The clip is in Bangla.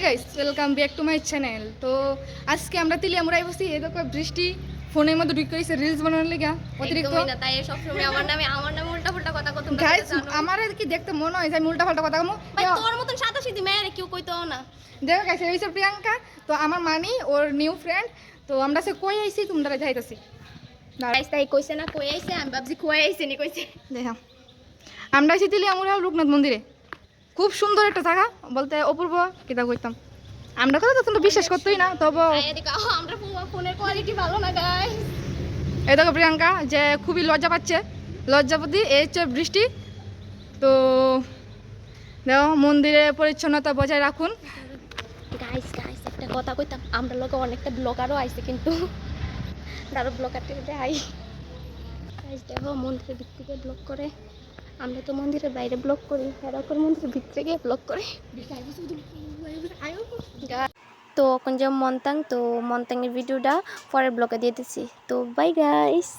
Guys welcome back to my channel. তো আজকে আমরা তিলিয়ামুড়ায় বসি, এই দেখো বৃষ্টি ফোনের মধ্যে ঢুকে গেছে রিলস বানানোর লেগা অতিরিক্ত। একদমই না, তাই সব সময় আমার নামে উল্টাপাল্টা কথা কত তোমরা গাইস জানো। আমার আর কি দেখতে মনে হয় যে আমি উল্টা পাল্টা কথা কমু। ভাই তোর মতন সাদাসিধি মেয়েরে কেউ কইতো না। দেখো গাইস এই হইছে প্রিয়াঙ্কা, তো আমার মানি ওর নিউ ফ্রেন্ড। তো আমরা সে কই আইছি তোমরা যাইতাছি। গাইস তাই কইছে না, কই আইছে আমি ভাবছি কই আইছে নি কইছে। দেখো আমরা আইছি তিলিয়ামুড়া লোকনাথ মন্দিরে। খুব সুন্দর একটা জায়গা, বলতে অপূর্ব কিতা কইতাম। আমরা কথা তো তোমরা বিশ্বাস করতেই না, তবে এদিকে আমরা ফোনের কোয়ালিটি ভালো না গাইস। এই দেখো প্রিয়াঙ্কা যে খুবই লজ্জা পাচ্ছে, লজ্জাপতি এই হচ্ছে বৃষ্টি। তো দেখো মন্দিরে পরিচ্ছন্নতা বজায় রাখুন। গাইস গাইস একটা কথা কইতাম, আমরা লোকে অনেকটা ব্লগারও আইছে কিন্তু দাঁড়ো ব্লগার থেকে দেখাই। গাইস দেখো মন্দিরের ভিতরে ব্লগ করে, আমরা তো মন্দিরের বাইরে ব্লগ করি, এরা করে মন্দিরের ভিতরে গিয়ে ব্লগ করে। তো এখন যে মন্তাং, তো মন্তাংয়ের ভিডিওটা পরের ব্লগে দিয়ে দিচ্ছি। তো বাই গাইস।